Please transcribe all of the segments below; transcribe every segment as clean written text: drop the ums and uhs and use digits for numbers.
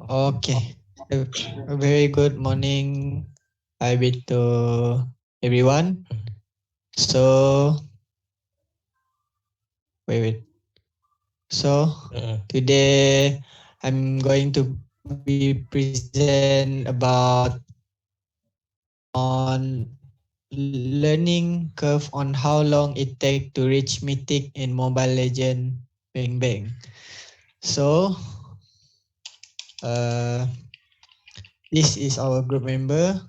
Okay. A very good morning, I bid to everyone. So, wait. So, today I'm going to be present about on learning curve on how long it take to reach Mythic in Mobile Legend Bang Bang. So, uh, this is our group member.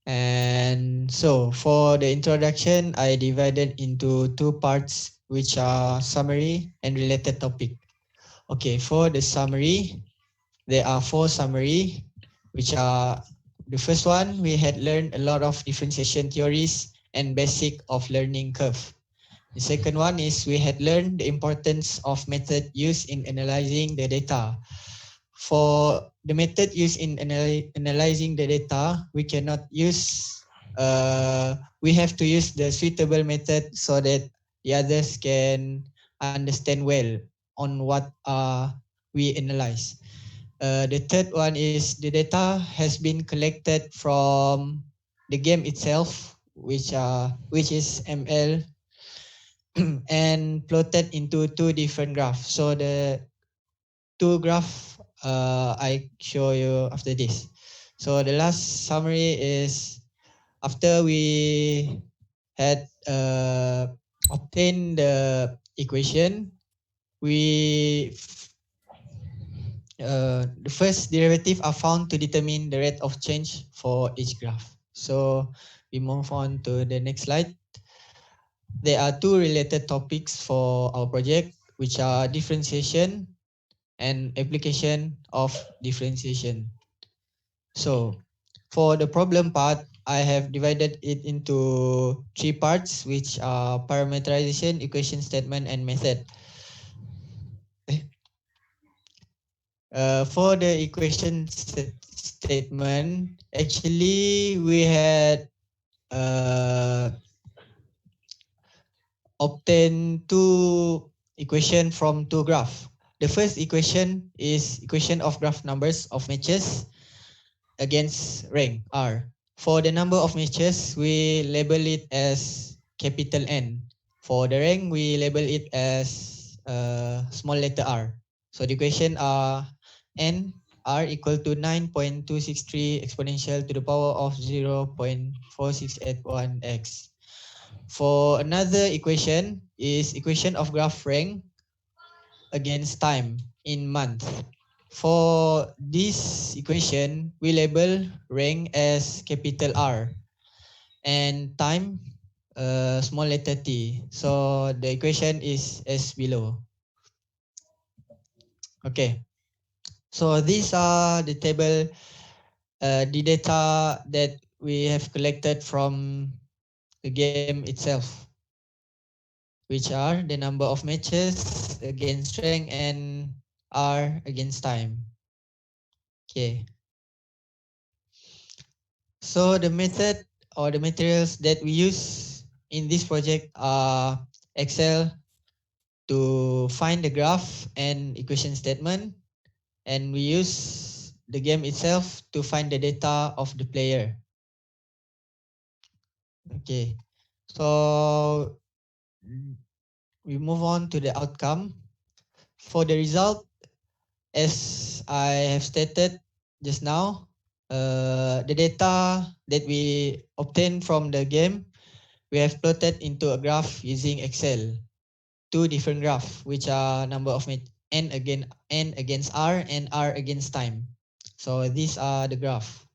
And so for the introduction, I divided into two parts, which are summary and related topic. Okay, for the summary, there are four summary, which are the first one, we had learned a lot of differentiation theories and basic of learning curve. The second one is we had learned the importance of method used in analyzing the data. For the method used in analyzing the data, we cannot use, we have to use the suitable method so that the others can understand well on what we analyze. The third one is the data has been collected from the game itself, which is ML, and plotted into two different graphs. So the two graph I show you after this. So the last summary is after we had obtained the equation, we the first derivative are found to determine the rate of change for each graph. So we move on to the next slide. There are two related topics for our project, which are differentiation and application of differentiation. So for the problem part, I have divided it into three parts, which are parameterization, equation statement, and method. For the equation statement, actually we had obtained two equation from two graph. The first equation is equation of graph numbers of matches against rank R. For the number of matches, we label it as capital N. For the rank, we label it as small letter r. So the equation are N r equal to 9.263 exponential to the power of 0.4681x. For another equation is equation of graph rank against time in month. For this equation, we label rank as capital R and time small letter t. So the equation is as below. Okay. So these are the table, the data that we have collected from the game itself, which are the number of matches against rank and R against time. Okay. So the method or the materials that we use in this project are Excel to find the graph and equation statement, and we use the game itself to find the data of the player. Okay, so we move on to the outcome. For the result, as I have stated just now, the data that we obtain from the game, we have plotted into a graph using Excel. Two different graphs, which are number of n against r and r against time. So these are the graph.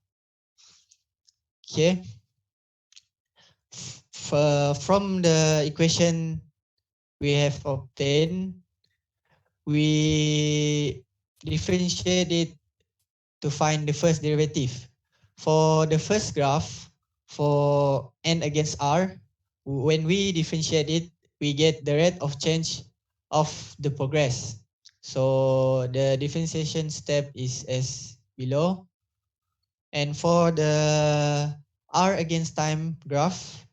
Okay. From the equation we have obtained, we differentiate it to find the first derivative. For the first graph, for n against r, when we differentiate it, we get the rate of change of the progress. So the differentiation step is as below. And for the r against time graph,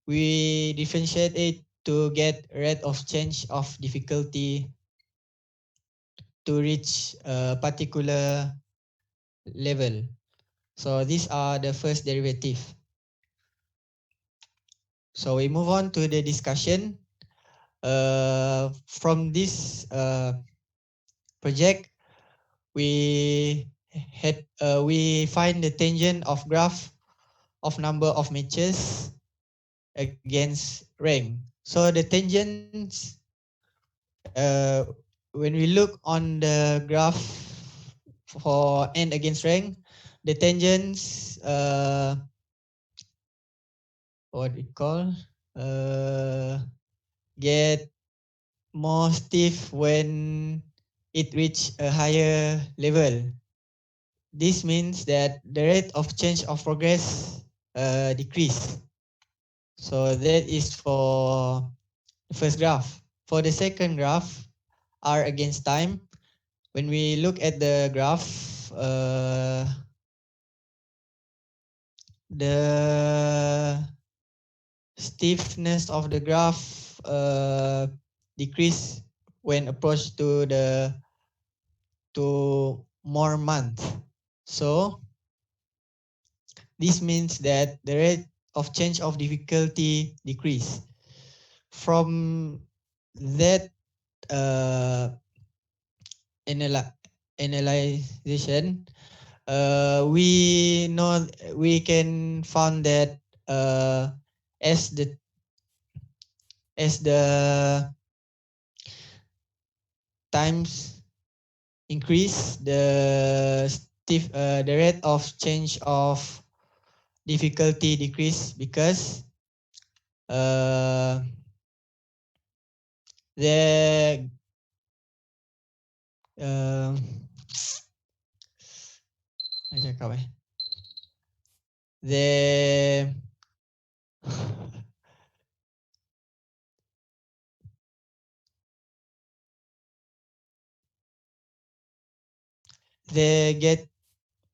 we differentiate it to get rate of change of difficulty to reach a particular level. So these are the first derivative. So we move on to the discussion. From this project, we we find the tangent of graph of number of matches against rank. So the tangents, uh, when we look on the graph for n against rank, the tangents, what we call, get more stiff when it reach a higher level. This means that the rate of change of progress decrease. So that is for the first graph. For the second graph, R against time, when we look at the graph, the stiffness of the graph decrease when approached to more months. So this means that the rate of change of difficulty decrease. From that analyzation, we know we can found that as the times increase, the rate of change of difficulty decrease because the Saya cakap the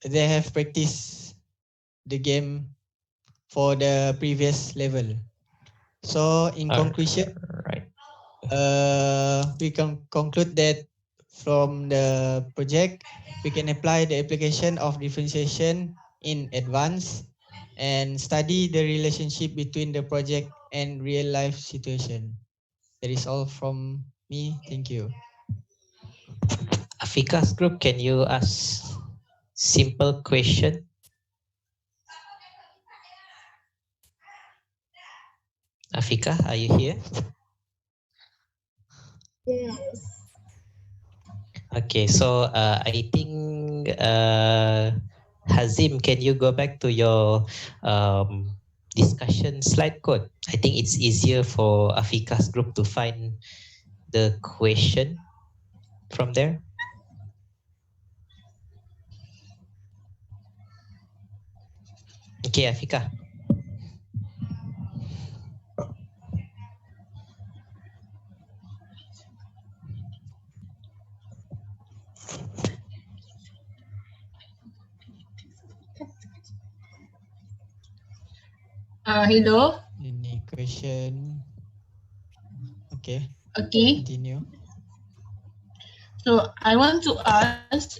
they have practiced the game for the previous level. So in conclusion, Right. we can conclude that from the project, we can apply the application of differentiation in advance and study the relationship between the project and real life situation. That is all from me. Thank you. Afika's group, can you ask simple question? Afika, are you here? Yes. Okay, so I think Hazim, can you go back to your discussion slide code? I think it's easier for Afika's group to find the question from there. Okay, Afika. Hello. Any question? Okay, Okay. continue. So I want to ask,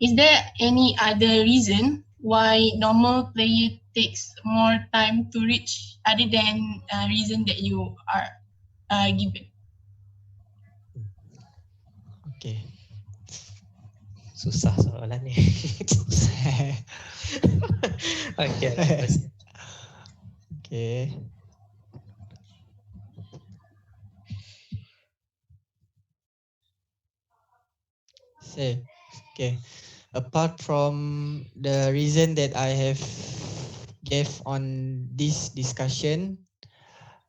is there any other reason why normal player takes more time to reach other than reason that you are given? Okay. Susah soalan ni. Okay, terus. Okay. Say, okay. Apart from the reason that I have gave on this discussion,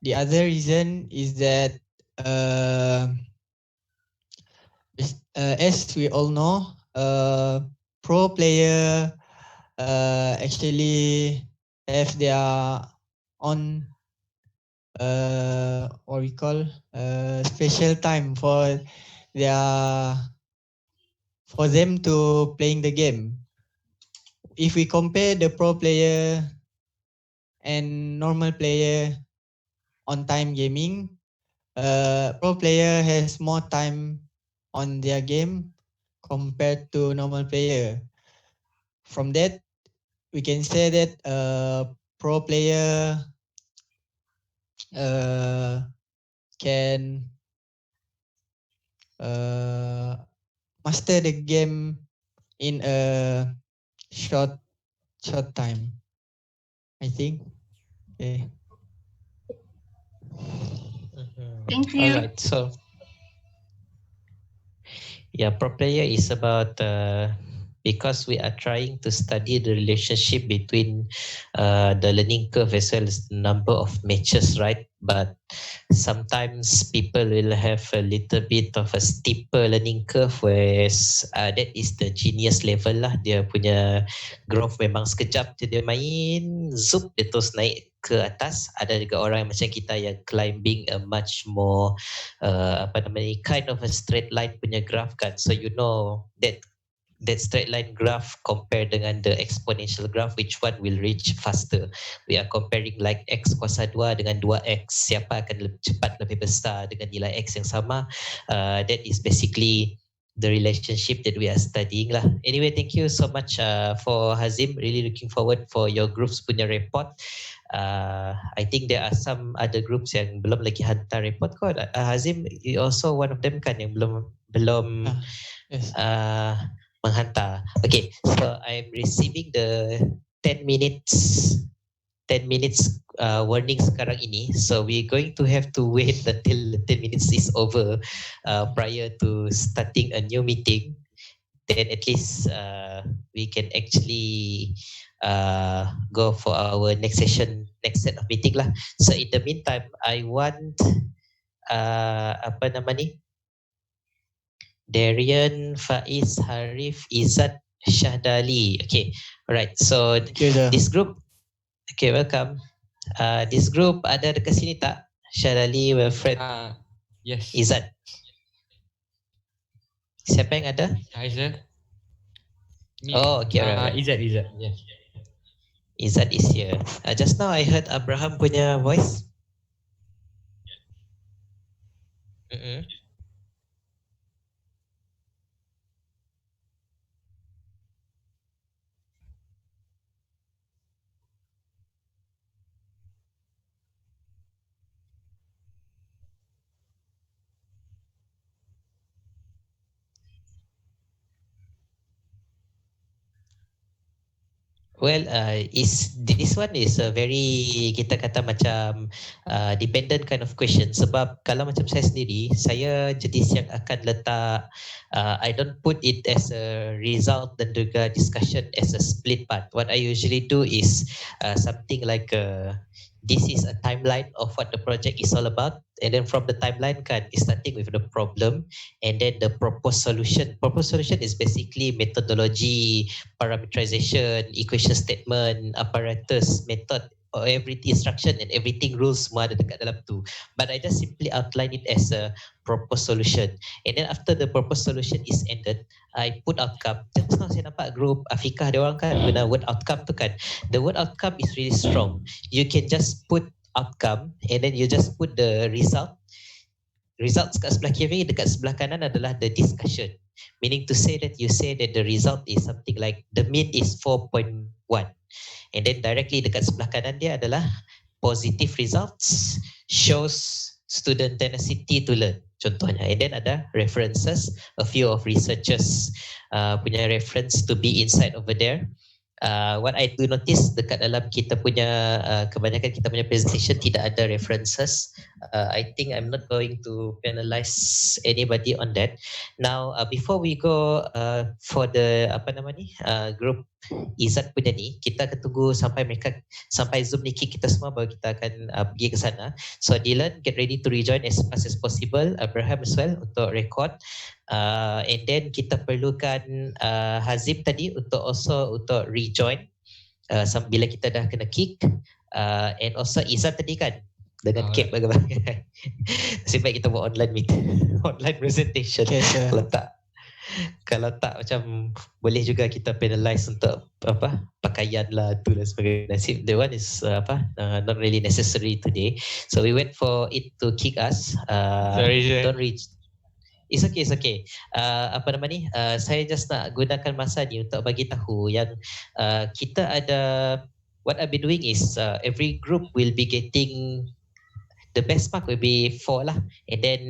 the other reason is that as we all know, pro player actually have their own what we call special time their for them to playing the game. If we compare the pro player and normal player on time gaming, pro player has more time on their game compared to normal player. from that, we can say that a pro player can master the game in a short time, I think. Okay. Thank you. All right. So, yeah, pro player is about because we are trying to study the relationship between the learning curve as well as the number of matches, right? But sometimes people will have a little bit of a steeper learning curve, whereas that is the genius level lah. Dia punya growth memang sekejap je dia main, zup dia terus naik ke atas. Ada juga orang macam kita yang climbing a much more kind of a straight line punya graph kan. So you know that straight line graph compare dengan the exponential graph, which one will reach faster. We are comparing like x kuasa 2 dengan 2x. Siapa akan lebih cepat, lebih besar dengan nilai x yang sama. That is basically the relationship that we are studying lah. Anyway, thank you so much for Hazim. Really looking forward for your groups punya report. I think there are some other groups yang belum lagi hantar report kot. Hazim, you also one of them kan yang belum Yes. menghantar. Okay, so I'm receiving the 10 minutes warning sekarang ini. So we're going to have to wait until the 10 minutes is over prior to starting a new meeting. Then at least we can actually go for our next session, next set of meeting lah. So in the meantime, I want Darian, Faiz, Harif, Izzat, Syahdali. Okay, alright. So this group, okay, welcome. This group ada dekat sini tak? Syahdali, Wilfred, yes. Izzat. Siapa yang ada? Izzat. Oh, okay, right. Izzat, yes. Izzat is here. Just now I heard Abraham punya voice. Well, this one is a very, kita kata macam dependent kind of question. Sebab kalau macam saya sendiri, saya jenis yang akan letak, I don't put it as a result dan juga discussion as a split part. What I usually do is something like this is a timeline of what the project is all about, and then from the timeline kan is starting with the problem and then the proposed solution. Proposed solution is basically methodology, parameterization, equation statement, apparatus, method, every instruction and everything rules semua ada dekat dalam tu. But I just simply outline it as a proposed solution. And then after the proposed solution is ended, I put outcome. Just now saya nampak group Afikah dia orang kan guna word outcome tu kan. The word outcome is really strong. You can just put outcome and then you just put the result. Results kat sebelah kiri, dekat sebelah kanan adalah the discussion. Meaning to say that you say that the result is something like the mean is 4.1. And then directly dekat sebelah kanan dia adalah positive results shows student tenacity to learn. Contohnya. And then ada references, a few of researchers punya reference to be inside over there. What I do notice dekat dalam kita punya kebanyakan kita punya presentation tidak ada references. I think I'm not going to penalize anybody on that. Now before we go for the group Izzat punya ni, kita akan tunggu sampai Zoom ni kick kita semua baru kita akan pergi ke sana. So Dylan, get ready to rejoin as fast as possible. Abraham as well untuk record. And then kita perlukan Hazim tadi untuk rejoin bila kita dah kena kick. And also Izzat tadi kan dengan cap bagaimana. Nasib baik kita buat online meeting, online presentation. Okay, sure. Kalau tak macam boleh juga kita penalize untuk pakaian lah tu dan sebagainya. Nasib the one is not really necessary today. So we wait for it to kick us. Sorry, don't reach. It's okay, it's okay. Apa nama ni? Saya just nak gunakan masa ni untuk bagi tahu yang kita ada, what I'll be doing is every group will be getting, the best mark will be 4 lah, and then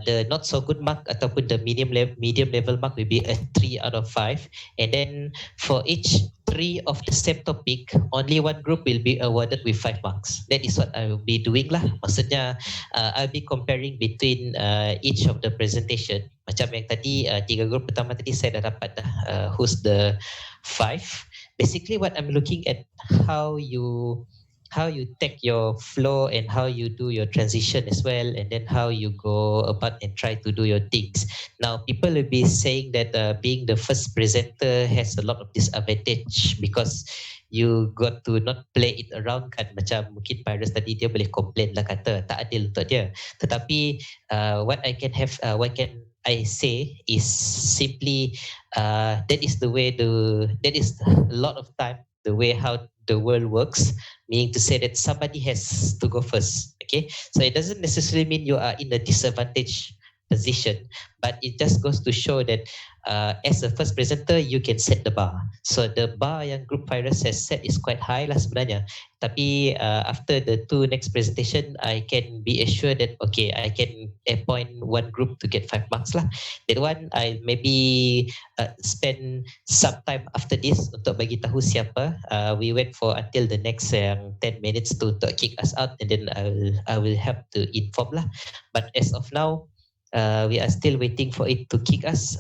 the not so good mark ataupun the medium level mark will be a 3 out of 5, and then for each 3 of the same topic, only one group will be awarded with 5 marks. That is what I will be doing lah. Maksudnya I'll be comparing between each of the presentation. Macam yang tadi 3 group pertama tadi saya dah dapat who's the 5. Basically what I'm looking at, how you take your flow and how you do your transition as well, and then how you go about and try to do your things. Now people will be saying that being the first presenter has a lot of disadvantage because you got to not play it around kan. Macam mungkin Pyrus tadi dia boleh complain lah, kata tak adil untuk dia. Tetapi what I say is simply that is the way that is a lot of time the way how the world works, meaning to say that somebody has to go first. Okay, so it doesn't necessarily mean you are in a disadvantaged position, but it just goes to show that as a first presenter you can set the bar. So the bar yang Group Pyrus has set is quite high lah sebenarnya. Tapi after the 2 next presentation, I can be assured that okay, I can appoint one group to get 5 marks lah. That one I maybe spend some time after this untuk bagi tahu siapa. We wait for until the next 10 minutes to kick us out, and then I will help to inform lah. But as of now, we are still waiting for it to kick us.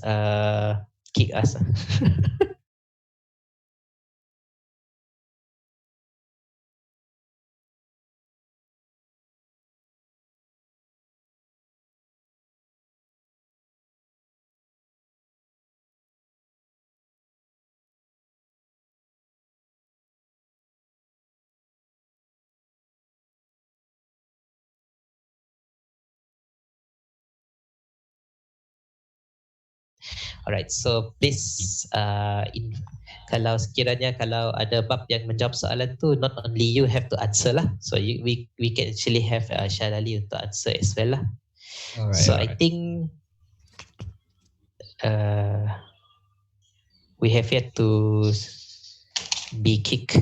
Alright, so please kalau sekiranya kalau ada bab yang menjawab soalan tu, not only you have to answer lah. So we can actually have Syarali untuk answer as well lah. Alright, so I think we have yet to be kicked.